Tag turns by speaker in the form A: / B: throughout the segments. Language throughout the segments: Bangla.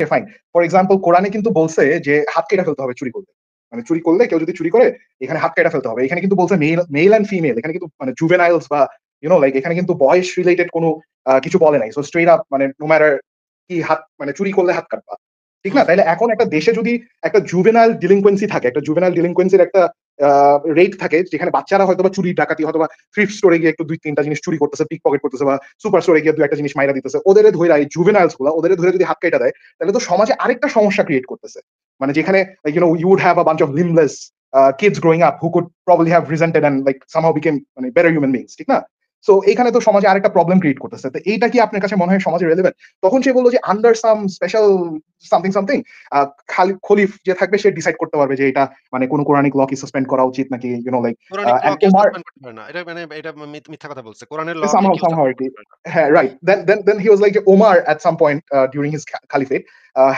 A: Okay fine. ফর এক্সাম্পল কোরআনে কিন্তু বলছে যে হাত কেটে ফেলতে হবে চুরি করলে। মানে চুরি করলে কেউ যদি চুরি করে এখানে হাত কেটে ফেলতে হবে। এখানে কিন্তু বলছে মেল অ্যান্ড ফিমেল এখানে কিন্তু মানে জুভেনাইলস বা লাইক এখানে কিন্তু বয়স রিলেটেড কোনো কিছু বলে নাই। সো স্ট্রেইট আপ মানে নো ম্যাটার কি হাত মানে চুরি করলে হাত কাটবা। ঠিক
B: হুম,
A: না?
B: হুম।
A: তাইলে এখন একটা দেশে যদি একটা জুভেনাইল ডিলিনকোয়েন্সি থাকে, একটা জুভেনাইল ডিলিনকোয়েন্সির একটা রেট থাকে যেখানে বাচ্চারা হয়তোবা চুরি ডাকাতি হয়তোবা থ্রিফট স্টোরে গিয়ে একটু ২-৩ টা জিনিস চুরি করতেছে, পিক পকেট করতেছে বা সুপার স্টোরে গিয়ে ২-১ টা জিনিস মাইরা দিতেছে। ওদেরে ধইরা এই জুভেনাইলস গুলা ওদেরে ধইরা যদি হাত কাইটা দেয় তাহলে তো সমাজে আরেকটা সমস্যা ক্রিয়েট করতেছে। মানে যেখানে you would have a bunch of limbless kids growing up who could probably have resented and like somehow became মানে better human beings, ঠিক না? সো এইখানে তো সমাজে আরেকটা প্রবলেম ক্রিয়েট করতেছে। তো এইটা কি আপনার কাছে মনে হয় সমাজে রেলেভেন্ট? তখন সে বলল যে আন্ডার সাম স্পেশাল সামথিং আ খলিফ যে থাকবে সে ডিসাইড করতে পারবে যে এটা মানে কোন কোরআনিক ল কি সাসপেন্ড করা উচিত নাকি লাইক
B: পৌরাণিক ল
A: এন্ড
B: কেউ
A: ওমর
B: সাসপেন্ড করতে পারে না। এটা মানে এটা মিথ্যা কথা বলছে। কোরআনের ল কে কেউ
A: somehow
B: সাসপেন্ড
A: আরকি।
B: করতে পারে না।
A: হ্যাঁ, right. Then he was like Omar at some point during his caliphate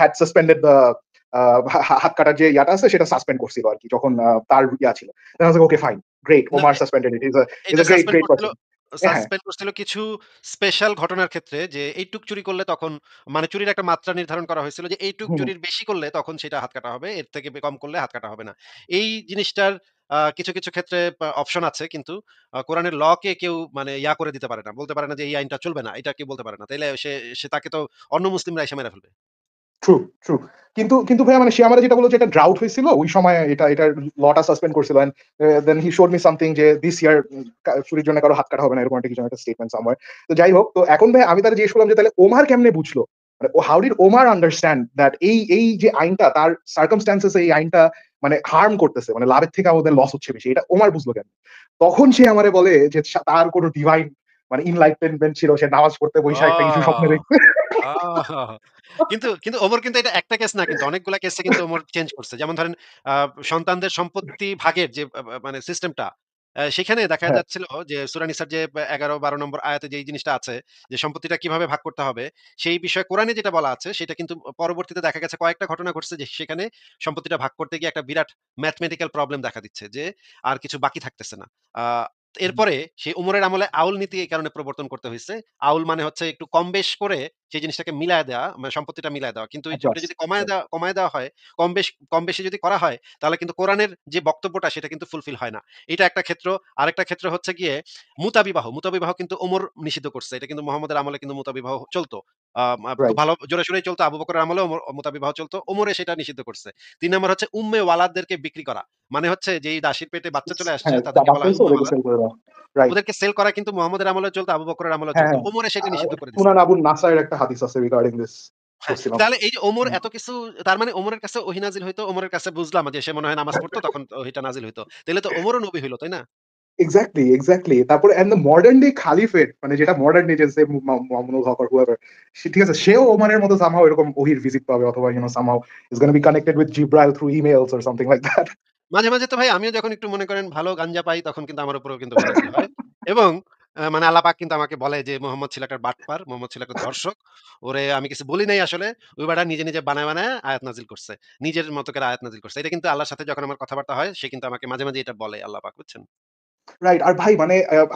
A: had suspended the হাত কাটার যে ইয়াটা আছে সেটা সাসপেন্ড করছিল আরকি যখন তার ইয়া ছিল। Then I was like, okay, fine, great.
B: না
A: Omar suspended it. He's
B: এটা
A: a great, great person. হ্যাঁ,
B: সাসপেন্ড করছিল কিছু স্পেশাল ঘটনার ক্ষেত্রে যে এইটুক চুরি করলে তখন মানে চুরির একটা মাত্রা নির্ধারণ করা হয়েছিল যে এইটুক
A: হুম, হুম।
B: চুরির বেশি করলে তখন সেটা হাত কাটা হবে। এর থেকে কম করলে হাত কাটা হবে না। এই জিনিসটার কিছু ক্ষেত্রে অপশন আছে কিন্তু কোরআনের ল কে কেউ মানে করে দিতে পারে না। বলতে পারে না যে এই আইনটা চলবে না। এটা কেউ বলতে পারে না। তাইলে সে সে তাকে তো অন্য মুসলিমরা এসে মেরে ফেলবে।
A: True, true. কিন্তু ভাইয়া মানে সে আমারে যেটা বলল যে এটা ড্রাউট হয়েছিল ওই সময় এটার লটা সাসপেন্ড করছিল and then he showed me something যে দিস ইয়ার চুরির জন্য কারো হাত কাটা হবে না এরকম একটা কিছু একটা স্টেটমেন্ট সামহার। তো যাই হোক তো এখন ভাই আমি তারে জিজ্ঞেস করলাম যে তাহলে ওমর কেমনে বুঝলো? মানে how did Omar understand that এই যে আইনটা তার সার্কামস্ট্যান্সেস এই আইনটা মানে হার্ম করতেছে মানে লাভের থেকে ওদের লস হচ্ছে বেশি। এটা ওমর বুঝলো কেন? তখন সে আমারে বলে যে তার কোন ডিভাইন মানে ইনলাইটমেন্ট ছিল। সে নামাজ পড়তে বইসা একটা ইস্যু
B: ও!
A: স্বপ্নে দেখছে।
B: আহ! কিন্তু ওমর কিন্তু এটা একটা কেস না কিন্তু অনেকগুলা কেসে কিন্তু ওমর চেঞ্জ করছে। যেমন ধরেন আ সন্তানদের সম্পত্তি ভাগের যে মানে সিস্টেমটা সেখানে দেখা
A: হ্যাঁ,
B: যাচ্ছিল যে সূরা নিসার যে ১১-১২ নম্বর আয়াতে যেই জিনিসটা আছে যে সম্পত্তিটা কিভাবে ভাগ করতে হবে, সেই বিষয়ে কোরআনে যেটা বলা আছে সেটা কিন্তু পরবর্তীতে দেখা গেছে কয়েকটা ঘটনা ঘটছে যে সেখানে সম্পত্তিটা ভাগ করতে গিয়ে একটা বিরাট ম্যাথমেটিক্যাল প্রবলেম দেখা দিচ্ছে যে আর কিছু বাকি থাকতেছে না। আ এরপরে সেই উমরের আমলে আউল নীতি এই কারণে প্রবর্তন করতে হইছে। আউল মানে হচ্ছে একটু কম বেশ করে সেই জিনিসটাকে মিলায় দেওয়া, মানে সম্পত্তিটা মিলায় দেওয়া। কিন্তু ওইটা যদি
A: অ্যাডজাস্ট।
B: কমায় দেওয়া হয়, কম বেশি যদি করা হয়, তাহলে কিন্তু কোরআনের যে বক্তব্যটা সেটা কিন্তু ফুলফিল হয় না। এটা একটা ক্ষেত্র। আরেকটা ক্ষেত্র হচ্ছে গিয়ে মুতাবিবাহ। মুতাবিবাহ কিন্তু ওমর নিষিদ্ধ করছে। এটা কিন্তু মুহাম্মদের আমলে কিন্তু মুতাবিবাহ চলত। আ আ খুব
A: রাইট।
B: ভালো জোরে-সোরেই চলত। আবু বকরের আমলেও মুতাবিবাহ চলত। ওমরে সেটা নিষিদ্ধ করছে। ৩ নাম্বার হচ্ছে উম্মে ওয়ালাদদেরকে বিক্রি করা। মানে হচ্ছে যেই দাসীর পেটে বাচ্চা চলে আসছে
A: হ্যাঁ,
B: তাদেরকে বলা
A: বাচ্চা
B: হয়
A: হইছে
B: উম্মে
A: ওদেরকে
B: ওয়ালাদ।
A: সেল করে দাও। রাইট।
B: ওদেরকে সেল করা কিন্তু মুহাম্মদের আমলেও চলত, আবু বকরের আমলেও
A: হ্যাঁ,
B: চলত।
A: হ্যাঁ।
B: ওমরে সেটা নিষিদ্ধ করে দিছে।
A: সুনান আবু নাসাইর একটা হাদিস আছে রিগার্ডিং দিস
B: হ্যাঁ,
A: পড়ছিলাম।
B: তাহলে এই যে ওমর
A: হুম।
B: এত কিছু তার মানে ওমরের কাছে ওহী নাজিল হইতো, ওমরের কাছে বুঝলাম যে সে মনে হয় নামাজ পড়তো তখন ওহীটা নাজিল হইতো। তাইলে তো ওমরও নবী হইল, তাই না?
A: Exactly, exactly. তারপরে অ্যান্ড দ্য মডার্ন ডে খালিফেট মানে যেটা মডার্ন ডে যে সে মামুনুল হক অর হুএভার ঠিক আছে সেও ওমানের মতো সামহাউ এরকম ওহির ভিজিট পাবে অথবা somehow is gonna be connected with Jibrail through emails or something like that.
B: মাঝে তো ভাই আমিও যখন একটু মনে করেন ভালো গাঞ্জা পাই তখন কিন্তু আমার উপরেও কিন্তু ওহী নাজিল হয়। এবং মানে আল্লাহ পাক কিন্তু আমাকে বলে যে মোহাম্মদ ছিল একটা বাটপার, মোহাম্মদ ছিল একটা ধর্ষক। ওরে আমি কিছু বলি নাই আসলে। ওই বেটা নিজে বানায় আয়াত নাজিল করছে। নিজের মতো করে আয়াত নাজিল করছে। এটা কিন্তু আল্লাহর সাথে যখন আমার কথাবার্তা হয় সে কিন্তু আমাকে মাঝে এটা বলে আল্লাহ পাক, বুঝছেন?
A: রাইট। আর ভাই মানে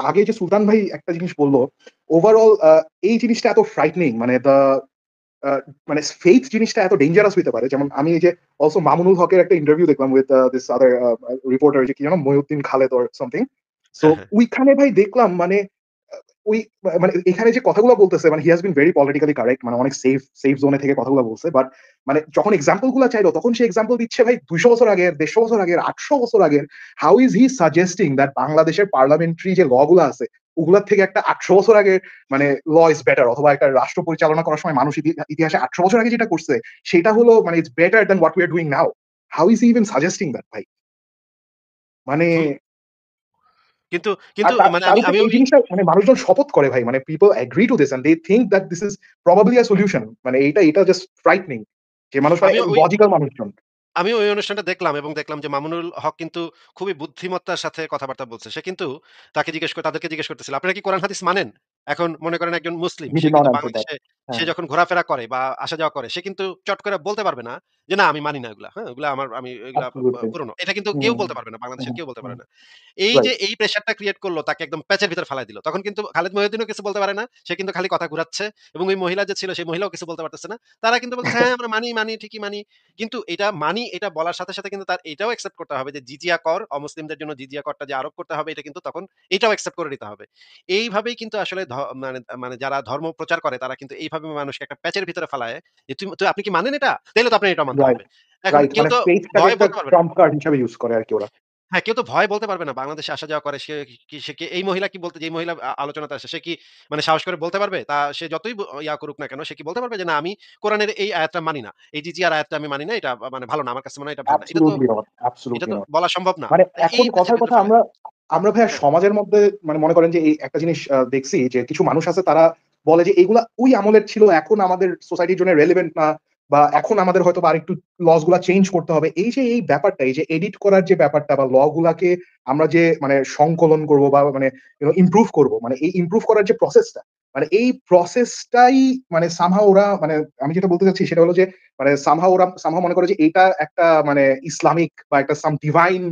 A: আগে যে সুলতান ভাই একটা জিনিস বলল, ওভারঅল এই জিনিসটা এত ফ্রাইটনিং মানে আ মানে ফেইথ জিনিসটা এত ডেঞ্জারাস হইতে পারে। যেমন আমি এই যে অলসো মামুনুল হকের একটা ইন্টারভিউ দেখলাম উইথ দিস আদার রিপোর্টার যে কি যেন মইউদ্দিন খালেদ অর সামথিং। সো
B: হ্যাঁ, হ্যাঁ।
A: ওইখানে ভাই দেখলাম মানে ওই মানে এখানে যে কথাগুলো বলতেছে মানে he has been very politically correct মানে অনেক সেফ জোনে থেকে কথাগুলো বলছে। বাট মানে যখন এক্সাম্পল গুলা চাইলো তখন সে এক্সাম্পল দিচ্ছে ভাই ২০০ বছর আগের, ১৫০ বছর আগের, ৮০০ বছর আগের। How is he suggesting that বাংলাদেশের পার্লামেন্টারি যে ল গুলা আছে ওগুলার থেকে একটা ৮০০ বছর আগের মানে ল ইজ বেটার অথবা একটা রাষ্ট্র পরিচালনা করার সময় মানুষ ইতিহাসে ৮০০ বছর আগে যেটা করছে সেটা হলো মানে it's better than what we are doing now. How is he even suggesting that ভাই? মানে
B: হুম। কিন্তু
A: আর
B: কিন্তু মানে
A: তার উপর
B: আমিও
A: এই জিনিসটা মানে মানুষজন শপথ করে ভাই। মানে people agree to this and they think that this is probably a solution. মানে এটা জাস্ট ফ্রাইটনিং। যে মানুষ মানে
B: আমিও ওই
A: লজিক্যাল মানুষজন।
B: আমিও ওই অনুষ্ঠানটা দেখলাম এবং দেখলাম যে মামুনুল হক কিন্তু খুবই বুদ্ধিমত্তার সাথে কথাবার্তা বলছে। সে কিন্তু তাদেরকে জিজ্ঞেস করতেছিল, "আপনারা কি কোরআন হাদিস মানেন?" এখন মনে করেন একজন মুসলিম
A: He
B: সে
A: did not
B: কিন্তু
A: answer that.
B: বাংলাদেশে সে
A: হ্যাঁ,
B: যখন ঘোরাফেরা করে বা আসা যাওয়া করে সে কিন্তু চট করে বলতে পারবে না যে, "না আমি মানি না এগুলা। হ্যাঁ? এগুলা আমি এগুলা
A: absolutely.
B: পুরনো।" এটা কিন্তু
A: হুম,
B: কেউ
A: হুম,
B: বলতে পারবে না। বাংলাদেশের
A: হুম,
B: কেউ বলতে
A: হুম,
B: পারে না। এই যে
A: রাইট।
B: এই প্রেশারটা ক্রিয়েট করলো তাকে একদম প্যাচের ভিতর ফালায় দিল। তখন কিন্তু খালিদ মহিউদ্দিনও কিছু বলতে পারে না। সে কিন্তু খালি কথা ঘুরাচ্ছে এবং ওই মহিলা যে ছিল সেই মহিলাও কিছু বলতে পারতেছে না। তারা কিন্তু বলতেছে, "হ্যাঁ, আমরা মানি, মানি, ঠিকই মানি।" কিন্তু এটা মানি এটা বলার সাথে, সাথে কিন্তু তার এটাও অ্যাকসেপ্ট করতে হবে যে জিজিয়া কর অমুসলিমদের জন্য জিজিয়া করটা যে আরোপ করতে হবে এটা কিন্তু তখন এটাও অ্যাকসেপ্ট করে নিতে হবে। এইভাবেই কিন্তু আসলে মানে মানে যারা ধর্ম প্রচার করে তারা কিন্তু এইভাবে মানুষকে একটা প্যাচের ভিতরে ফালায় যে, আপনি কি মানেন এটা? তাইলে তো আপনার এটা মানতে
A: রাইট,
B: হবে।" এখন
A: রাইট।
B: কেউ
A: মানে
B: তো
A: ফেইথটাকে
B: ভয়
A: একটা
B: বলতে পারবে না।
A: ট্রাম্প কার্ড হিসেবে ইউস করে আরকি ওরা।
B: হ্যাঁ, কেউ তো ভয় বলতে পারবে না। বাংলাদেশে আসা যাওয়া করে সে কি এই মহিলা কি বলতে যে মহিলা আলোচনাতে আসে সে কি মানে সাহস করে বলতে পারবে? সে যতই ইয়া করুক না কেন সে কি বলতে পারবে যে, "না আমি কোরআনের এই আয়াতটা মানি না। এই জিজিয়ার আয়াতটা আমি মানি না। এটা মানে ভালো না। আমার কাছে মনে হয় এটা ভালো না।"
A: অ্যাবসোলিউটলি নট,
B: এটা
A: অ্যাবসোলিউটলি
B: তো
A: নট।
B: বলা সম্ভব না।
A: মানে
B: এই
A: এখন
B: প্যাচের
A: কথার
B: ভিতরে
A: কথা
B: ফেলাই
A: আমরা আমরা ভাইয়া
B: হ্যাঁ,
A: সমাজের মধ্যে মানে মনে করেন যে এই একটা জিনিস দেখছি যে কিছু মানুষ আছে তারা বলে যে এগুলা ওই আমলের ছিল এখন আমাদের সোসাইটির জন্য রেলেভেন্ট না বা এখন আমাদের হয়তো বা আরেকটু লস গুলা চেঞ্জ করতে হবে। এই যে এই ব্যাপারটা এই যে এডিট করার যে ব্যাপারটা বা ল গুলাকে আমরা যে মানে সংকলন করব বা মানে ইমপ্রুভ করব মানে এই ইমপ্রুভ করার যে প্রসেসটা মানে এই প্রসেসটাই মানে সামহাও ওরা মানে আমি যেটা বলতে চাচ্ছি সেটা হলো যে মানে সামহাও ওরা সামহাও মনে করে যে এটা একটা মানে ইসলামিক বা একটা সাম ডিভাইন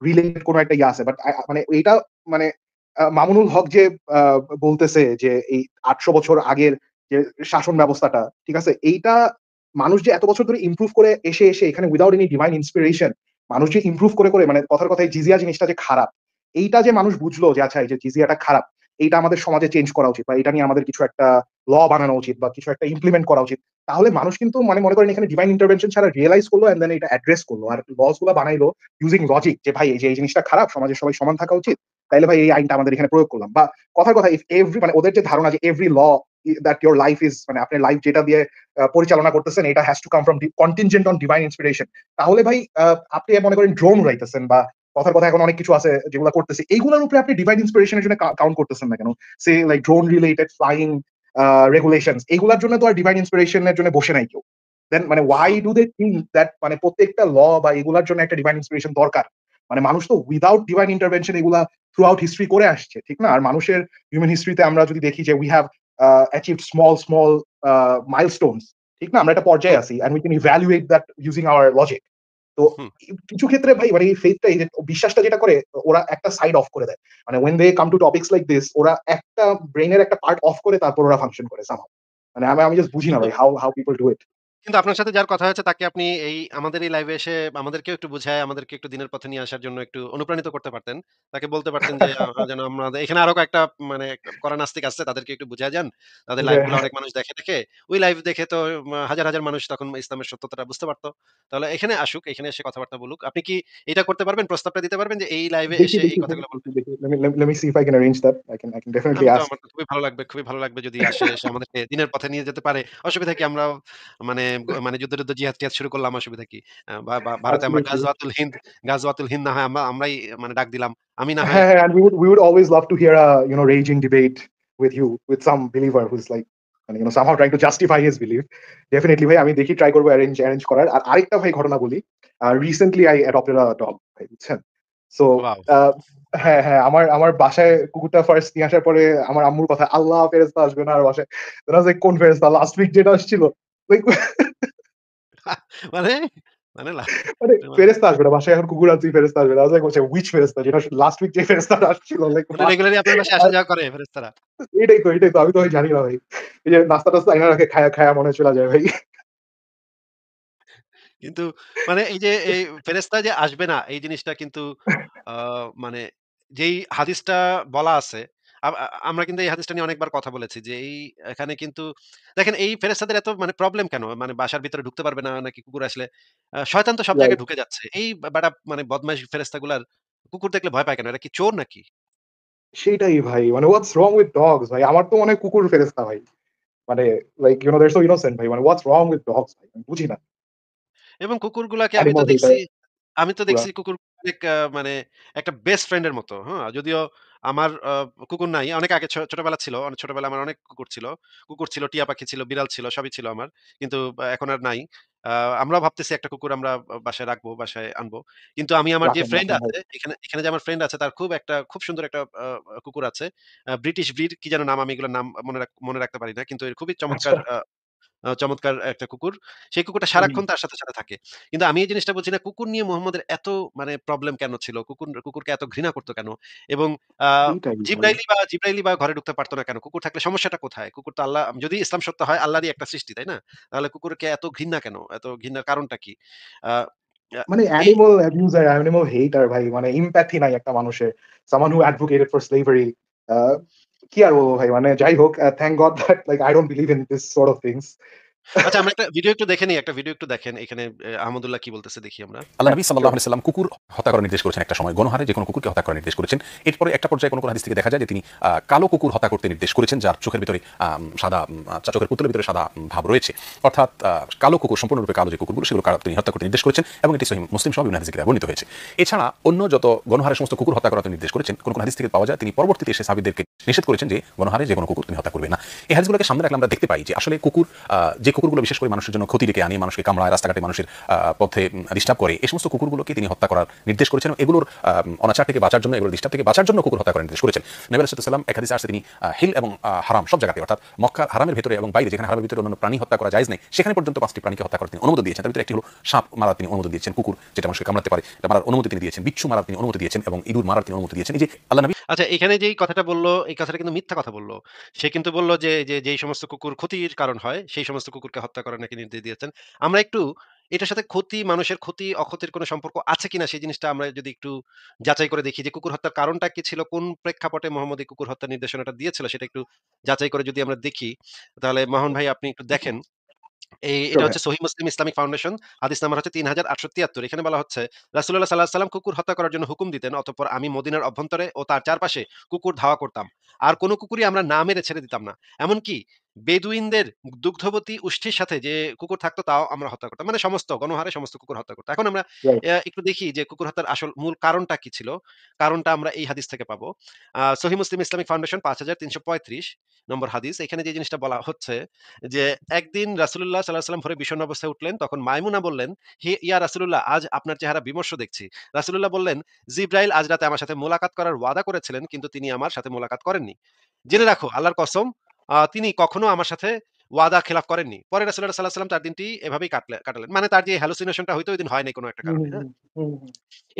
A: রিলেটেড কোনো একটা ইয়ে আছে। বাট মানে এইটা মানে মামুনুল হক যে আ বলতেছে যে এই ৮০০ বছর আগের যে শাসন ব্যবস্থাটা, ঠিক আছে? এইটা মানুষ যে এত বছর ধরে ইমপ্রুভ করে এসে এখানে উইথআউট এনি ডিভাইন ইন্সপিরেশন মানুষ যে ইমপ্রুভ করে মানে কথার কথা এই জিজিয়া জিনিসটা যে খারাপ, এইটা যে মানুষ বুঝলো যে আচ্ছা এই যে জিজিয়াটা খারাপ, এইটা আমাদের সমাজে চেঞ্জ করা উচিত বা এটা নিয়ে আমাদের কিছু একটা ল বানানো উচিত বা কিছু একটা ইমপ্লিমেন্ট করা উচিত। তাহলে মানুষ কিন্তু মানে মনে করেন এখানে ডিভাইন ইন্টারভেনশন ছাড়া রিয়ালাইজ করলো অ্যান্ড দেন এটা অ্যাড্রেস করলো। আর লস গুলা বানাইলো ইউজিং লজিক যে ভাই এই যে এই জিনিসটা খারাপ, সমাজের সবাই সমান থাকা উচিত। তাইলে ভাই এই আইনটা আমাদের এখানে প্রয়োগ করলাম। বা কথার কথা ইফ এভরি মানে ওদের যে ধারণা যে every law that your life is মানে আপনার লাইফ যেটা দিয়ে পরিচালনা করতেছেন এটা has to come from contingent on divine inspiration. তাহলে ভাই আপনি মনে করেন ড্রোন উড়াইতেছেন বা কথার কথা এখন অনেক কিছু আছে যেগুলো করতেছে। এইগুলোর উপরে আপনি ডিভাইন ইন্সপিরেশনের জন্য কাউন্ট করতেছেন না কেন? সে like drone related flying regulations এগুলোর জন্য তো আর ডিভাইন ইন্সপিরেশনের জন্য বসে নাই কেউ। দেন মানে why
B: hmm,
A: do they think that মানে প্রত্যেকটা ল বা এগুলার জন্য একটা ডিভাইন ইন্সপিরেশন দরকার? মানে মানুষ তো উইদাউট ডিভাইন ইন্টারভেনশন এগুলা থ্রু আউট হিস্ট্রি করে আসছে, ঠিক না? আর মানুষের হিউম্যান হিস্ট্রিতে আমরা যদি দেখি যে we have achieved small milestones, ঠিক না? আমরা একটা
B: হুম,
A: পর্যায়ে আছি and we can evaluate that using our logic. তো
B: হুম।
A: কিছু ক্ষেত্রে ভাই মানে এই ফেথটা এই যে বিশ্বাসটা যেটা করে ওরা একটা সাইড অফ করে দেয়। মানে when they come to topics like this ওরা একটা ব্রেইনের একটা পার্ট অফ করে তারপর ওরা ফাংশন করে somehow। মানে আমি জাস্ট বুঝি না
B: কিন্তু
A: ভাই how people do it।
B: কিন্তু আপনার সাথে যার কথা হয়েছে তাকে আপনি আমাদের এই লাইভে এসে আমাদেরকেও একটু বুঝায়, আমাদেরকে একটু দিনের পথে নিয়ে আসার জন্য একটু অনুপ্রাণিত করতে পারতেন। তাকে বলতে পারতেন যে যেন আমরা এখানে আরো কয়েকটা মানে কড়া নাস্তিক আছে তাদেরকে একটু বুঝায় যান। তাদের
A: যে
B: লাইভ গুলো অনেক মানুষ দেখে। ওই লাইভ দেখে তো হাজার, হাজার মানুষ তখন ইসলামের সত্যতাটা বুঝতে পারত। তাহলে এখানে আসুক, এখানে এসে কথাবার্তা বলুক। আপনি কি এটা করতে পারবেন? প্রস্তাবটা দিতে পারবেন যে এই লাইভে
A: দেখি,
B: এসে এই
A: দেখি, দেখি,
B: কথাগুলো বলবেন?
A: দেখি, দেখি। Let me see if I can arrange that. I can definitely
B: আমি তো
A: ask।
B: আমার তো খুবই ভালো লাগবে যদি আসে, এসে আমাদেরকে দিনের পথে নিয়ে যেতে পারে। অসুবিধা কি? আমরাও মানে মানে যুদ্ধ-টুদ্ধ জিহাদ-টিহাদ শুরু করলাম, অসুবিধা কি? বা ভারতে আমরা
A: Absolutely।
B: গাজওয়াতুল হিন্দ না হয় আমরাই মানে ডাক দিলাম। আমি না হয়
A: হ্যাঁ, হ্যাঁ, and we would always love to hear a raging debate with you with some believer who's like মানে somehow trying to justify his belief। Definitely ভাই আমি দেখি ট্রাই করব অ্যারেঞ্জ করার। আর আরেকটা ভাই ঘটনা বলি। Recently I adopted a dog ভাই বুঝছেন? So
B: wow!
A: আ হ্যাঁ, হ্যাঁ, আমার আমার বাসায় কুকুরটা ফার্স্ট নিয়ে আসার পরে আমার আম্মুর কথা আল্লাহ ফেরেশতা আসবে না আর বাসায়। then I was like কোন ফেরেশতা? লাস্ট উইক যেটা আসছিল? Like
B: মানে মানে
A: মানে
B: মানে
A: ফেরেশতা আসবে না। বাসায় এখন কুকুর আনছি ফেরেশতা আসবে না। I was like which ফেরেশতা? যেটা লাস্ট উইক যে ফেরেশতাটা আসছিল like
B: মানে
A: what?
B: রেগুলারলি আপনার বাসায় আসা যাওয়া করে ফেরেশতারা?
A: এটাই তো। আমি তো ভাই জানি না ভাই। এই যে নাস্তা-টাস্তা আইনা রাখে খায়া মনে হয় চইলা যায় ভাই।
B: কিন্তু মানে এই যে এই ফেরেশতা যে আসবে না এই জিনিসটা কিন্তু আ মানে যেই হাদিসটা বলা আছে, আ আ আমরা কিন্তু এই হাদিসটা নিয়ে অনেকবার কথা বলেছি যে এখানে কিন্তু দেখেন এই ফেরেশতাদের এত মানে প্রবলেম কেন? মানে বাসার ভিতরে ঢুকতে পারবে না নাকি কুকুর আসলে শয়তান তো সব জায়গায়
A: রাইট।
B: ঢুকে যাচ্ছে। এই বেটা মানে বদমাইশ ফেরেশতাগুলার কুকুর দেখলে ভয় পায় কেন? এরা কি চোর নাকি?
A: সেইটাই ভাই। মানে what's wrong with dogs ভাই? আমার তো মনে হয় কুকুর ফেরেশতা ভাই। মানে like they're so innocent ভাই। মানে what's wrong with dogs ভাই? আমি বুঝি না।
B: এবং কুকুরগুলাকে
A: অ্যানিমাল হেটার
B: আমি তো
A: পুরা।
B: দেখছি কুকুর অনেক মানে একটা বেস্ট ফ্রেন্ড এর মতো। হ্যাঁ? যদিও আমার কুকুর নাই। অনেক আগে ছোটবেলা ছিল। অনেক ছোটবেলায় আমার অনেক কুকুর ছিল। কুকুর ছিল, টিয়া পাখি ছিল, বিড়াল ছিল, সবই ছিল আমার। কিন্তু এখন আর নাই। আ আমরাও ভাবতেছি একটা কুকুর আমরা বাসায় রাখবো, বাসায় আনবো। কিন্তু আমি আমার যে
A: রাখেন,
B: ফ্রেন্ড
A: রাখেন ভাই।
B: আছে, এখানে যে আমার ফ্রেন্ড আছে তার খুব সুন্দর একটা কুকুর আছে। ব্রিটিশ ব্রিড কি যেন নাম, আমি এগুলোর নাম মনে রাখতে পারি না। কিন্তু এর খুবই চমৎকার
A: আচ্ছা।
B: চমৎকার একটা কুকুর। সেই কুকুরটা
A: হুম,
B: সারাক্ষণ তার সাথে থাকে। কিন্তু আমি এই জিনিসটা বলছি না, কুকুর নিয়ে মোহাম্মদের এত মানে প্রবলেম কেন ছিল? কুকুরকে এত ঘৃণা করত কেন? এবং আ
A: এইটাই ভাই।
B: জিবরাইলই বা ঘরে ঢুকতে পারত না কেন? কুকুর থাকলে সমস্যাটা কোথায়? কুকুর তো আল্লাহ, যদি ইসলাম সত্য হয় আল্লাহরই একটা সৃষ্টি, তাই না? তাহলে কুকুরকে এত ঘৃণা কেন? এত ঘৃণার কারণটা কি? আ আ
A: মানে
B: এই
A: অ্যানিমাল অ্যাবিউজার, অ্যানিমাল হেটার ভাই। মানে এমপ্যাথি নাই একটা মানুষের। Someone who advocated for slavery. আ কি আর বলবো ভাই? মানে যাই হোক, thank God that like I don't believe in this sort of things.
B: আচ্ছা, আমরা একটা ভিডিও একটু দেখে নিই। একটা ভিডিও একটু দেখেন। এখানে আহমদুল্লাহ কি বলতেছে দেখি আমরা।
C: আল্লাহ
A: হ্যাঁ,
C: নবী সাল্লাল্লাহু
A: সিউর।
C: আলাইহি সাল্লাম কুকুর হত্যা করার নির্দেশ করেছেন একটা সময়। গণহারে যেকোনো কুকুরকে হত্যা করার নির্দেশ করেছেন। এরপরে একটা পর্যায়ে কোনো হাদিস থেকে দেখা যায় যে তিনি কালো কুকুর হত্যা করতে নির্দেশ করেছেন, যার চোখের ভিতরে সাদা চোখের পুতুলের ভিতরে সাদা ভাব রয়েছে। অর্থাৎ কালো কুকুর, সম্পূর্ণরূপে কালো যে কুকুরগুলো সেগুলো তিনি হত্যা করতে নির্দেশ করেছেন এবং এটি সহিহ মুসলিম সহ বিভিন্ন হাদিসে বর্ণিত হয়েছে। এছাড়া অন্য যত গণহারে সমস্ত কুকুর হত্যা করার নির্দেশ করেছেন, কোন হাদিস থেকে পাওয়া যায় তিনি পরবর্তীতে এসে সাহাবীদেরকে নিষেধ করেছেন যে গণহারে যেকোনো কুকুর তুমি হত্যা করবে না। এই হাদিসগুলোকে সামনে রাখলে আমরা দেখতে পাই যে আসলে কুকুর, যে কুকুরগুলো বিশেষ করে মানুষের জন্য ক্ষতি ডেকে আনে, মানুষকে কামড়ায়, রাস্তাঘাটে মানুষের পথে ডিস্টার্ব করে, এই সমস্ত কুকুরগুলোকে তিনি হত্যা করার নির্দেশ করেছেন এবং এগুলোর অনাচার থেকে বাঁচার জন্য, এগুলোর ডিস্টার্ব থেকে বাঁচার জন্য কুকুর হত্যা করার নির্দেশ করেছেন। নবী আলাইহিস সালাম এক হাদিসে আসছে তিনি হিল এবং হারাম সব জায়গাতে, অর্থাৎ মক্কার হারামের ভিতরে এবং বাইরে, যেখানে হারামের ভিতরে অন্যান্য প্রাণী হত্যা করা জায়েজ নেই, সেখানে পর্যন্ত ৫টি প্রাণীকে হত্যা করার তিনি অনুমতি দিয়েছেন। তার ভিতরে একটি হলো সাপ মারার তিনি অনুমতি দিয়েছেন, কুকুর যেটা মানুষকে কামড়াতে পারে এটা মারার অনুমতি তিনি দিয়েছেন, বিচ্ছু মারার তিনি অনুমতি দিয়েছেন এবং ইঁদুর মারার তিনি অনুমতি দিয়েছেন। এই যে আল্লাহ নবী
B: আচ্ছা, এখানে যেই কথাটা বলল, এই কথাটা কিন্তু মিথ্যা কথা বলল। সে কিন্তু বলল যে যেই সমস্ত কুকুর ক্ষতির কারণ হয়, সেই সমস্ত কুকুরকে হত্যা করার নাকি নির্দেশ দিয়েছেন। আমরা একটু এটার সাথে মানুষের ক্ষতি অক্ষতির কোনো সম্পর্ক আছে কিনা সেই জিনিসটা আমরা যদি একটু যাচাই করে দেখি যে কুকুর হত্যার কারণটা কি ছিল? কোন প্রেক্ষাপটে মোহাম্মদ এই কুকুর হত্যার নির্দেশনাটা দিয়েছিল সেটা একটু যাচাই করে যদি আমরা দেখি, তাহলে মাহন ভাই আপনি একটু দেখেন। এটা
A: সিউর ভাই।
B: হচ্ছে সহিহ মুসলিম ইসলামিক ফাউন্ডেশন। হাদিস নাম্বার হচ্ছে ৩৮৭৩। এখানে বলা হচ্ছে, রাসূলুল্লাহ সাল্লাল্লাহু আলাইহি সাল্লাম কুকুর হত্যা করার জন্য হুকুম দিতেন। অতঃপর আমি মদিনার অভ্যন্তরে ও তার চারপাশে কুকুর ধাওয়া করতাম। আর কোন কুকুরই আমরা না মেরে ছেড়ে দিতাম না। এমনকি বেদুইনদের দুগ্ধবতী উষ্ঠির সাথে যে কুকুর থাকতো তাও আমরা হত্যা করতাম। মানে গণহারে সমস্ত কুকুর হত্যা করতাম। এখন আমরা
A: রাইট।
B: একটু দেখি যে কুকুর হত্যার আসল মূল কারণটা কি ছিল? কারণটা আমরা এই হাদিস থেকে পাবো। সহিহ মুসলিম ইসলামিক ফাউন্ডেশন ৫৩৩৫ নম্বর হাদিস। এখানে যে জিনিসটা বলা হচ্ছে যে, একদিন রাসূলুল্লাহ সাল্লাল্লাহু আলাইহি ওয়াসাল্লাম ভোরে বিষণ্ণ অবস্থায় উঠলেন। তখন মায়মুনা বললেন, ইয়া রাসূলুল্লাহ, আজ আপনার চেহারা বিমর্ষ দেখছি। রাসূলুল্লাহ বললেন, জিবরাইল আজ রাতে আমার সাথে মোলাকাত করার ওয়াদা করেছিলেন, কিন্তু তিনি আমার সাথে মোলাকাত করেননি। জেনে রাখো, আল্লাহর কসম, তিনি কখনো আমার সাথে ওয়াদা খেলাফ করেননি। পরে রাসূলুল্লাহ সাল্লাল্লাহু আলাইহি ওয়াসাল্লাম তার দিনটি এভাবেই কাটালেন। মানে তার যে হ্যালুসিনেশন টা হইতো ঐদিন হয় নাই কোন একটা
A: হুম,
B: কারণে,
A: হুম,
B: হ্যাঁ?
A: হুম, হুম, হুম।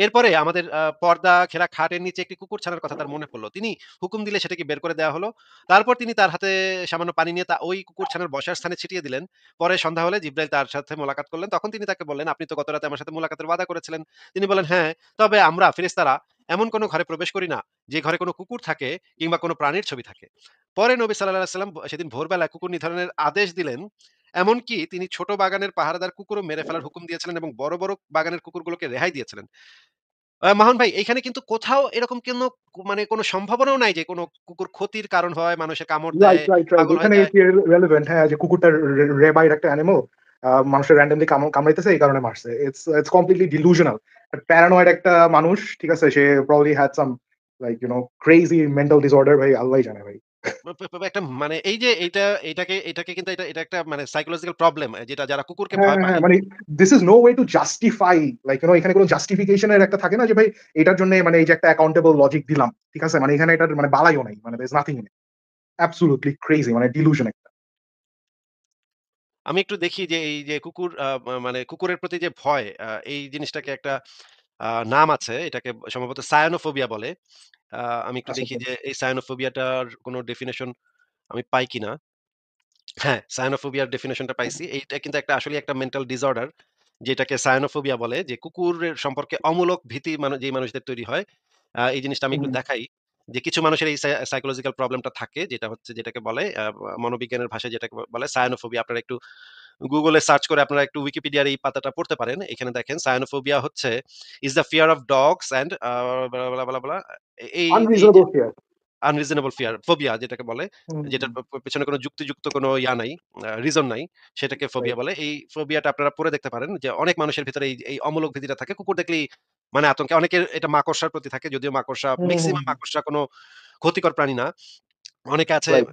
B: এরপরে আমাদের পর্দা ঘেরা খাটের নিচে একটি কুকুর ছানার কথা তার মনে পড়ল। তিনি হুকুম দিলে সেটাকে বের করে দেওয়া হলো। তারপর তিনি তার হাতে সামান্য পানি নিয়ে ওই কুকুর ছানার বসার স্থানে ছিটিয়ে দিলেন। পরে সন্ধ্যা হলে জিবরাইল তার সাথে মোলাকাত করলেন। তখন তিনি তাকে বললেন, "আপনি তো গত রাতে আমার সাথে মোলাকাতের ওয়াদা করেছিলেন।" তিনি বললেন, "হ্যাঁ, তবে আমরা ফেরেশতারা এমন কোন ঘরে প্রবেশ করি না, যে ঘরে কোন কুকুর থাকে কিংবা কোন প্রাণীর ছবি থাকে।" পরে নবী সাল্লাল্লাহু আলাইহি ওয়াসাল্লাম সেদিন ভোরবেলায় কুকুর নিধনের আদেশ দিলেন। এমনকি তিনি ছোট বাগানের পাহারাদার কুকুরও মেরে ফেলার হুকুম দিয়েছিলেন এবং বড় বাগানের কুকুরগুলোকে রেহাই দিয়েছিলেন। মাহন ভাই, এইখানে কিন্তু কোথাও এরকম মানে কোনো সম্ভাবনাও নাই যে কোনো কুকুর ক্ষতির কারণ হয়, মানুষে কামড় দেয়,
A: রাইট, রাইট, রাইট।
B: পাগল হয়ে
A: এখানে
B: যায়।
A: এটি রেলেভেন্ট, হ্যাঁ, যে কুকুরটা রেবাইড একটা অ্যানিমাল। মানুষের র‍্যান্ডমলি কামড়াইতেছে এই কারণে মারছে। It's completely ডিলুশনাল। প্যারানয়েড একটা মানুষ, ঠিক আছে? সে probably had some like crazy mental disorder ভাই, আল্লাহই জানে ভাই।
B: প প প একটা মানে এই যে এটাকে কিন্তু এটা একটা মানে সাইকোলজিক্যাল প্রবলেম, যেটা যারা কুকুরকে
A: হ্যাঁ,
B: ভয়
A: হ্যাঁ,
B: পায়।
A: হ্যাঁ। মানে this is no way to justify, like এখানে কোন জাস্টিফিকেশন এর একটা থাকে না যে ভাই এটার জন্য মানে এই যে একটা অ্যাকাউন্টেবল লজিক দিলাম। ঠিক আছে? মানে এখানে এটার মানে বালাইও নাই। মানে there is nothing in it. Absolutely crazy, মানে ডিলুশন একটা।
B: আমি একটু দেখি যে এই যে কুকুর মানে কুকুরের প্রতি যে ভয়, এই জিনিসটাকে একটা নাম আছে। এটাকে সম্ভবত সায়ানোফোবিয়া বলে। আ আমি একটু
A: আচ্ছা,
B: দেখি
A: আচ্ছা।
B: যে এই সায়ানোফোবিয়াটার কোনো ডেফিনিশন আমি পাই কিনা? হ্যাঁ, সায়ানোফোবিয়ার ডেফিনিশনটা পাইছি। এইটা কিন্তু আসলেই একটা মেন্টাল ডিসঅর্ডার, যেটাকে সায়ানোফোবিয়া বলে। যে কুকুরের সম্পর্কে অমূলক ভীতি যেই মানুষদের তৈরি হয়। এই জিনিসটা আমি
A: হুম,
B: একটু
A: হুম।
B: দেখাই। যে কিছু মানুষের এই সাইকোলজিক্যাল প্রবলেমটা থাকে, যেটাকে বলে মনোবিজ্ঞানের ভাষায় যেটাকে বলে সায়ানোফোবিয়া। আপনারা একটু গুগলে সার্চ করে আপনারা একটু উইকিপিডিয়ার এই পাতাটা পড়তে পারেন। এখানে দেখেন, সায়ানোফোবিয়া হচ্ছে is the fear of dogs and blah. এই এই যে
A: আনরিজনেবল ফিয়ার।
B: আনরিজনেবল ফোবিয়া যেটাকে বলে,
A: হুম,
B: যেটার
A: হুম।
B: পেছনে কোনো যুক্তিযুক্ত কোনো নাই, রিজন নাই, সেটাকে ফোবিয়া
A: রাইট।
B: বলে। এই ফোবিয়াটা আপনারা পড়ে দেখতে পারেন যে অনেক মানুষের ভিতরে এই অমূলক ভীতিটা থাকে। কুকুর দেখলেই মানে আতঙ্কে, অনেকের এটা মাকড়সার প্রতি থাকে। যদিও
A: হুম, হুম,
B: মেক্সিমাম
A: হুম।
B: মাকড়সা কোনো ক্ষতিকর প্রাণী না। অনেকে আছে
A: রাইট।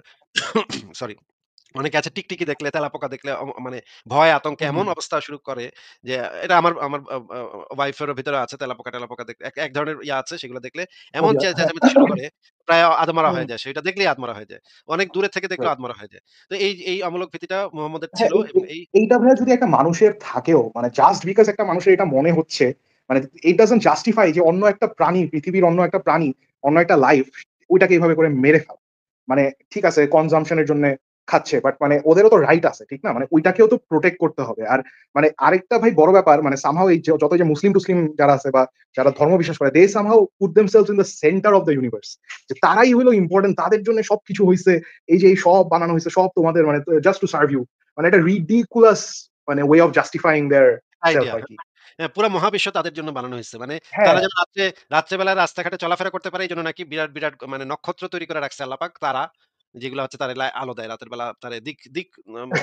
B: সরি। অনেকে আছে টিকটিকি দেখলে, তেলাপোকা দেখলে মানে ভয় আতঙ্কে
A: হুম,
B: এমন অবস্থা শুরু করে যে এটা আমার আমার ওয়াইফেরও ভিতরে আছে তেলাপোকা দেখলে এক ধরনের ইয়া আছে সেগুলো দেখলে এমন
A: ফোবিয়া হ্যাঁ।
B: চেঁচামেচি শুরু করে প্রায় আদমরা
A: হুম,
B: হয়ে যায়। সেটা দেখলেই আদমরা হয়ে যায়। অনেক দূরে থেকে দেখলেও
A: রাইট।
B: আদমরা হয়ে যায়। তো এই অমূলক ভীতিটা মুহাম্মদের
A: হ্যাঁ,
B: ছিল
A: এই
B: এবং
A: এই এইটা ভাইয়া যদি একটা মানুষের থাকেও মানে জাস্ট বিকজ একটা মানুষের এটা মনে হচ্ছে মানে ইট ডাজন্ট জাস্টিফাই যে অন্য একটা প্রাণী, পৃথিবীর অন্য একটা প্রাণী, অন্য একটা লাইফ ওইটাকে এভাবে করে মেরে ফেলা। মানে ঠিক আছে কনজাম্পশন এর জন্য খাচ্ছে বাট মানে ওদেরও তো রাইট আছে, ঠিক না? মানে ওইটাকেও তো প্রোটেক্ট করতে হবে। আর মানে আরেকটা ভাই বড় ব্যাপার মানে সামহাউ এই যে যত যে মুসলিম-টুসলিম যারা আছে বা যারা ধর্ম বিশ্বাস করে they somehow put themselves in the centre of the universe. যে তারাই হলো ইম্পোর্টেন্ট, তাদের জন্য সবকিছু হইছে। এই যে এই সব বানানো হইছে সব তোমাদের মানে জাস্ট টু সার্ভ ইউ। মানে একটা রিডিকুলাস মানে way of justifying their self
B: idea.
A: আরকি।
B: হ্যাঁ, পুরা মহাবিশ্ব তাদের জন্য বানানো হইছে। মানে তারা
A: হ্যাঁ,
B: যেন রাত্রেবেলা রাস্তাঘাটে চলাফেরা করতে পারে এইজন্য নাকি বিরাট মানে নক্ষত্র তৈরি করে রাখছে আল্লাহ পাক। তারা যেগুলো হচ্ছে তারে আলো দেয় রাতের বেলা তারে দিক দিক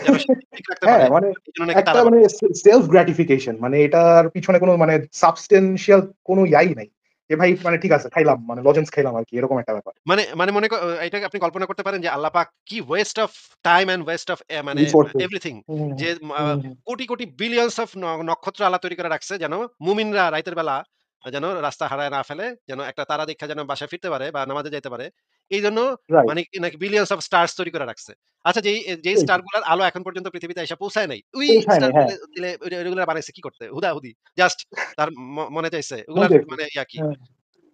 B: যেন সে ঠিক রাখতে
A: হ্যাঁ,
B: পারে।
A: মানে
B: এজন্য নাকি
A: একটা
B: তারা
A: মানে সেলফ গ্র্যাটিফিকেশন মানে এটার পিছনে কোনো মানে সাবস্টেনশিয়াল কোনো ইয়াই নাই। যে ভাই মানে ঠিক আছে খাইলাম মানে লজেন্স খাইলাম আরকি এরকম একটা ব্যাপার।
B: মানে মানে মনে এটা আপনি কল্পনা করতে পারেন যে আল্লাহ পাক কি West of time and West of মানে
A: রিসোর্সেস।
B: এভরিথিং
A: হুম,
B: যে
A: হুম, হুম।
B: কোটি বিলিয়নস অফ নক্ষত্র আল্লাহ তৈরি করে রাখছে যেন মুমিনরা রাইতের বেলা যেন রাস্তা হারায় না ফেলে, যেন একটা তারা দেখা যেন বাসায় ফিরতে পারে বা নামাজে যাইতে পারে। এইজন্য
A: রাইট।
B: মানে নাকি বিলিয়নস অফ স্টারস তৈরি করে রাখছে। আচ্ছা যেই
A: ঠিক।
B: স্টার গুলার আলো এখন পর্যন্ত পৃথিবীতে এসে পৌঁছায় নাই। ওই
A: পৌঁছায়
B: স্টার
A: নাই, হ্যাঁ।
B: দিলে ওইগুলা বানাইছে কি করতে? হুদাহুদি জাস্ট তার মনে চাইছে। ওগুলার
A: মজার কি?
B: মানে ইয়া কি?
A: হ্যাঁ,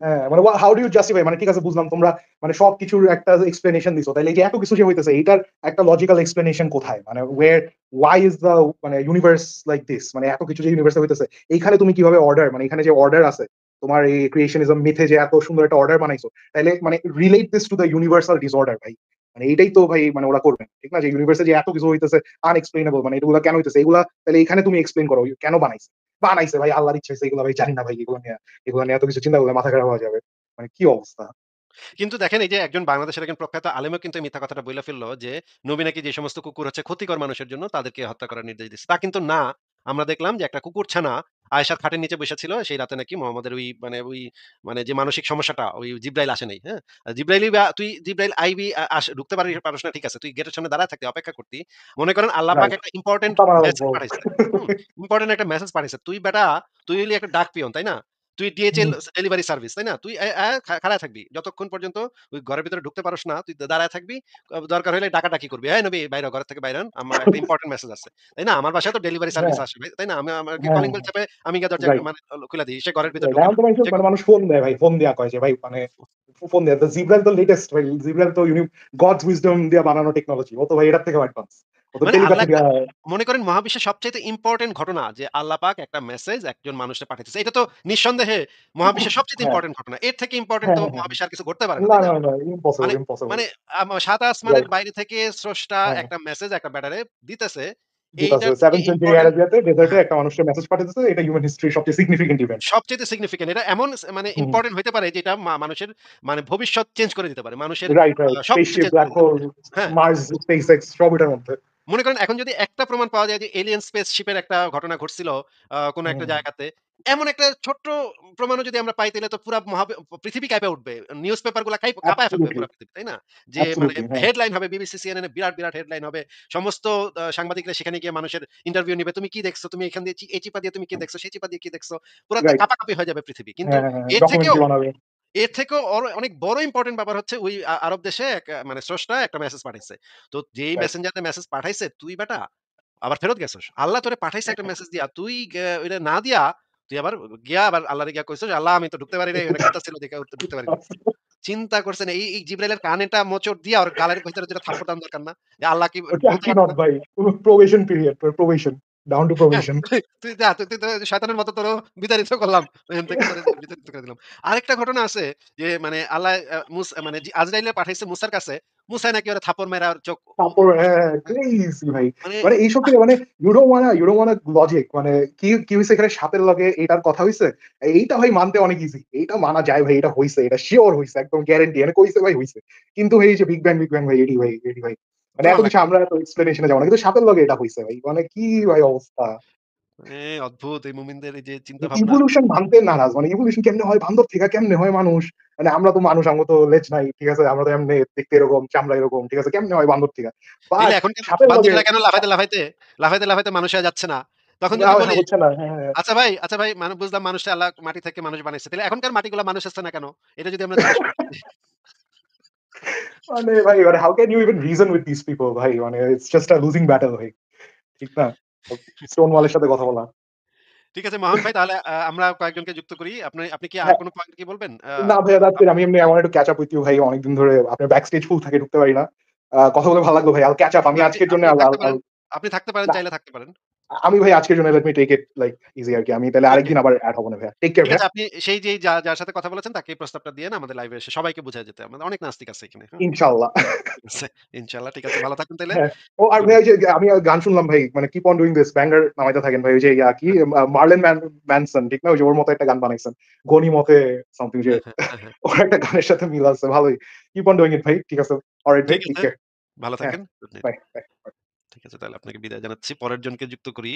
A: হ্যাঁ, মানে হাউ ডু ইউ জাস্টিফাই মানে ঠিক আছে বুঝলাম তোমরা মানে সবকিছুর একটা এক্সপ্লেনেশন দিছো। তাইলে এই যে এত কিছু যে হইতেছে এইটার একটা লজিক্যাল এক্সপ্লেনেশন কোথায়? মানে why is the মানে ইউনিভার্স লাইক দিস? মানে এত কিছু যে ইউনিভার্সে হইতেছে এইখানে তুমি কিভাবে অর্ডার মানে এখানে যে অর্ডার আছে তোমার এই ক্রিয়েশনিজম মিথে যে এত সুন্দর একটা অর্ডার বানাইছো তাইলে মানে relate this to the universal disorder ভাই। মানে এইটাই তো ভাই মানে ওরা করবে। ঠিক না? যে ইউনিভার্সে যে এত কিছু হইতেছে আনএক্সপ্লেইনেবল মানে এগুলা কেন হইতেছে? এগুলা তাইলে এখানে তুমি এক্সপ্লেইন করো কেন বানাইছে? বানাইছে ভাই আল্লাহর ইচ্ছা হইছে এগুলা ভাই জানি না ভাই এগুলো নিয়ে এত কিছু চিন্তা করলে মাথা খারাপ হয়ে যাবে। মানে কি অবস্থা?
B: কিন্তু দেখেন এই যে একজন বাংলাদেশের একজন প্রখ্যাত আলেমও কিন্তু এই মিথ্যা কথাটা বইলা ফেলল যে, নবী নাকি যে সমস্ত কুকুর হচ্ছে ক্ষতিকর মানুষের জন্য তাদেরকে হত্যা করার নির্দেশ দিছে। তা কিন্তু না। আমরা দেখলাম যে একটা কুকুরছানা আয়েশার খাটের নিচে বইসা ছিল। সেই রাতে নাকি মুহাম্মদের ওই যে মানসিক সমস্যাটা ওই জিব্রাইল আসে নাই। হ্যাঁ? জিব্রাইলই বা তুই জিব্রাইল আইবি ঢুকতে পারস না ঠিক আছে। তুই গেটের সামনে দাঁড়ায় থাকতি, অপেক্ষা করতি। মনে করেন আল্লাহ পাক
A: রাইট।
B: একটা ইম্পোর্টেন্ট
A: আত্মা মারা লাগবো।
B: মেসেজ পাঠাইছে। হুম? ইম্পোর্টেন্ট একটা মেসেজ পাঠাইছে। তুই বেটা তুই হইলি একটা ডাক পিয়ন, তাই না? তুই ডিএচএল
A: হুম।
B: ডেলিভারি সার্ভিস, তাই না? তুই খাড়ায় থাকবি। যতক্ষণ পর্যন্ত ওই ঘরের ভিতরে ঢুকতে পারোস না, তুই দাঁড়ায় থাকবি। দরকার হইলে ডাকাডাকি করবি। "এই নবী বাইর হ, ঘর থেকে বাইর হন। আমার একটা ইম্পোর্টেন্ট মেসেজ আছে।" তাই না? আমার বাসায় তো ডেলিভারি সার্ভিস
A: হ্যাঁ,
B: আসে ভাই, তাই না? আমাকে
A: হ্যাঁ,
B: কলিং বেল চাপে আমি গিয়ে দরজা
A: রাইট।
B: মানে খুলে দেই। সে ঘরের ভিতরে
A: রাইট।
B: ঢুকে
A: এখন
B: না।
A: তো মানুষ
B: সে
A: মানে মানুষ ফোন দেয় ভাই। ফোন দিয়া কয় যে ভাই মানে ফোন দেয়। তো জিব্রাইল তো লেটেস্ট ভাই। জিব্রাইল তো গডস উইজডম দিয়ে বানানো টেকনোলজি। ও তো ভাই এটার থেকেও অ্যাডভান্স। ও তো
B: মানে আল্লাহ
A: টেলিপ্যাথি
B: একটা
A: দিয়া
B: মনে করেন মহাবিশ্বের সবচাইতে ইম্পোর্টেন্ট ঘটনা যে আল্লাহ পাক একটা মেসেজ একজন মানুষকে পাঠাইতেছে। এটা তো নিঃসন্দেহে মহাবিশ্বের সবচাইতে
A: হ্যাঁ,
B: ইম্পোর্টেন্ট ঘটনা। এর থেকে ইম্পোর্টেন্ট
A: হ্যাঁ,
B: তো
A: হ্যাঁ, হ্যাঁ।
B: মহাবিশ্বে আর কিছু ঘটতে পারে না,
A: না,
B: তাই না?
A: না, না, ইম্পসিবল,
B: মানে
A: ইম্পসিবল।
B: মানে সাত আসমানের
A: রাইট।
B: বাইরে থেকে স্রষ্টা
A: হ্যাঁ,
B: একটা মেসেজ একটা ব্যাটারে দিতেছে।
A: দিতাছে।
B: এইটার থেকে
A: 7th সেঞ্চুরি
B: ইম্পোর্টেন্ট
A: অ্যারাবিয়াতে ডেজার্টে
B: হ্যাঁ,
A: একটা মানুষকে মেসেজ পাঠাইতেছে। এটা হিউম্যান হিস্ট্রির সবচেয়ে সিগনিফিকেন্ট ইভেন্ট।
B: সবচাইতে সিগনিফিক্যান্ট। এটা এমন মানে
A: হুম।
B: ইম্পোর্টেন্ট হইতে পারে যেটা মানুষের মানে ভবিষ্যৎ চেঞ্জ করে দিতে পারে। মানুষের
A: রাইট, রাইট।
B: সবকিছু
A: স্পেসশিপ,
B: চেঞ্জ করে
A: ব্লাক
B: দিতে
A: হোল,
B: পারে। হ্যাঁ?
A: মার্স, স্পেসএক্স সব এটার মধ্যে।
B: মনে করেন এখন যদি একটা প্রমাণ পাওয়া যায় যে এলিয়েন স্পেসশিপের একটা ঘটনা ঘটছিল কোন একটা
A: হুম।
B: জায়গাতে। এমন একটা ছোট্ট প্রমাণও যদি আমরা পাই তাইলে তো পুরা পৃথিবী কাঁইপা উঠবে। নিউজ পেপার গুলা কাঁপায়া ফেলবে
A: অ্যাবসোলিউটলি,
B: পুরা পৃথিবী, তাই না? যে মানে
A: অ্যাবসোলিউটলি হ্যাঁ।
B: হেডলাইন হবে বিবিসি, সিএনএন এ বিরাট হেডলাইন হবে। সমস্ত সাংবাদিকরা সেখানে গিয়ে মানুষের ইন্টারভিউ নিবে। তুমি কি দেখছো? তুমি এখান দিয়ে এই চিপা দিয়ে তুমি কি দেখছো? সেই চিপা দিয়ে কি দেখছো? পুরা
A: রাইট।
B: কাঁপাকাঁপি হয়ে যাবে পৃথিবী। কিন্তু
A: হ্যাঁ, হ্যাঁ, হ্যাঁ।
B: এর থেকেও
A: ডকুমেন্টারি বানাবে।
B: অনেক বড় ইম্পোর্টেন্ট ব্যাপার হচ্ছে ওই আরব দেশে এক মানে স্রষ্টা একটা মেসেজ পাঠাইছে। তো যেই
A: রাইট।
B: মেসেঞ্জার মেসেজ পাঠাইছে তুই বেটা আবার ফেরত গেছস। আল্লাহ তোরে পাঠাইছে একটা মেসেজ দিয়া। তুই ওইটা না দিয়া তুই আবার গিয়া আবার আল্লাহরে গিয়া কইছস, "আল্লাহ আমি তো ঢুকতে পারি নাই। এখানে কুত্তা ছিল দেখে ঢুকতে পারি নাই।" চিন্তা করছেন এই জিবরাইলের কানেটা মোচড় দিয়া ওর গালের ভিতরে যেটা থাপ্পড় দেওয়ার দরকার না? যে আল্লাহ কি বলতে
A: চাকরি
B: পারত
A: নট
B: না?
A: ভাই। Probation period, probation. Down to
B: হ্যাঁ,
A: প্রবেশন।
B: তুই যা তুই তো শয়তানের মতো তোরও বিতাড়িত করলাম। এখান থেকে তোরে বিতাড়িত করে দিলাম। আরেকটা ঘটনা আছে যে মানে আল্লাহ মানে আজরাইলে পাঠাইছে মুসার কাছে। মুসা নাকি ওরে থাপ্পড় মাইরা ওর চোখ
A: তারপর হ্যাঁ,
B: হ্যাঁ,
A: ক্রেজি ভাই।
B: মানে
A: মানে এইসব থেকে মানে you don't wanna লজিক মানে কি হইছে এখানে সাপের লগে এইটার কথা হইছে। এইটা ভাই মানতে অনেক ইজি। এইটা মানা যায় ভাই এটা হইছে। এটা সিওর হইছে। একদম গ্যারান্টি। এনে কইছে ভাই হইছে। কিন্তু এই যে বিগ ব্যাং ভাই এডি ভাই। মানে
B: প্রমাণ
A: এত কিছু
B: লাগবে।
A: আমরা এত এক্সপ্লেনেশন এ যাব না। কিন্তু সাপের লগে এটা হইছে ভাই। মানে কি ভাই অবস্থা।
B: অদ্ভুত এই মুমিনদের এই যে চিন্তা ভাবনা।
A: ইভলিউশন মানতে নারাজ। মানে ইভলিউশন কেমনে হয়? বান্দর থেকে কেমনে হয় মানুষ? মানে আমরা তো মানুষ, আমগো তো লেজ নাই। ঠিক আছে? আমরা তো এমনি দেখতে এরকম, চামড়া এরকম। ঠিক আছে? কেমনে হয় বান্দর থেকে? বাট
B: তাইলে এখনকার
A: সাথে লগে
B: বান্দরেরা কেন লাফাইতে মানুষ হয়ে যাচ্ছে না? তখন
A: না
B: যদি বলি,
A: হচ্ছে না। হ্যাঁ, হ্যাঁ।
B: আচ্ছা ভাই বুঝলাম মানুষটা আল্লাহ মাটি থেকে মানুষ বানাইছে। তাহলে এখনকার মাটিগুলা মানুষ হচ্ছে না কেন? এটা যদি আমরা জিজ্ঞেস করি।
A: মানে ভাই মানে how can you even reason with this people ভাই? মানে it's just a losing battle ভাই। ঠিক না? স্টোন ওয়ালের সাথে কথা বলা।
B: ঠিক আছে মাহমুদ ভাই, তাহলে আমরা কয়েকজনকে যুক্ত করি। আপনি কি আর
A: হ্যাঁ,
B: কোন পয়েন্ট কি বলবেন?
A: না ভাইয়া দ্যাটস ইট। আমি এমনি I wanted to catch up with you ভাই। অনেকদিন ধরে আপনার ব্যাক স্টেজ ফুল থাকে, ঢুকতে পারি না। কথা বলে ভালো লাগলো ভাই। I'll catch up. আমি
B: না,
A: আজকের জন্য
B: আপনি
A: I'll
B: থাকতে
A: I'll
B: পারেন।
A: I'll
B: আপনি থাকতে পারেন,
A: না,
B: চাইলে থাকতে পারেন।
A: আমি ভাই আজকের জন্য let me take it like easy আরকি। আমি তাহলে
B: ওকে।
A: আরেকদিন আবার এড হব না ভাইয়া। টেক কেয়ার
B: ঠিক
A: ভাইয়া।
B: আছে, আপনি সেই যেই যার সাথে কথা বলেছেন তাকে এই প্রস্তাবটা দিয়েন আমাদের লাইভে এসে সবাইকে বুঝায় যেতে। আমাদের অনেক নাস্তিক আছে এখানে। হ্যাঁ?
A: ইনশাআল্লাহ।
B: ঠিক আছে। ইনশাআল্লাহ ঠিক আছে। ভালো থাকবেন তাইলে।
A: হ্যাঁ। ও আর
B: গুড
A: ভাই
B: নাইট।
A: ওই যে আমি গান শুনলাম ভাই, মানে keep on doing this banger নামাইতে থাকেন ভাই। ওই যে কি মার্লেন ম্যানসন ঠিক না? ওই যে ওর মতো একটা গান বানাইছেন। গনিমতে সামথিং যে
B: হ্যাঁ, হ্যাঁ, হ্যাঁ, হ্যাঁ।
A: ওর একটা গানের সাথে মিল আছে ভালোই। কিপ অন ডুইং ইট ভাই। ঠিক আছে। অলরাইট ভাই,
B: ঠিক
A: টেক
B: আছে।
A: কেয়ার।
B: ভালো
A: হ্যাঁ,
B: থাকেন। Good night.
A: Bye, bye.
B: ঠিক আছে, তাহলে আপনাকে বিদায় জানাচ্ছি। পরের জনকে যুক্ত করি।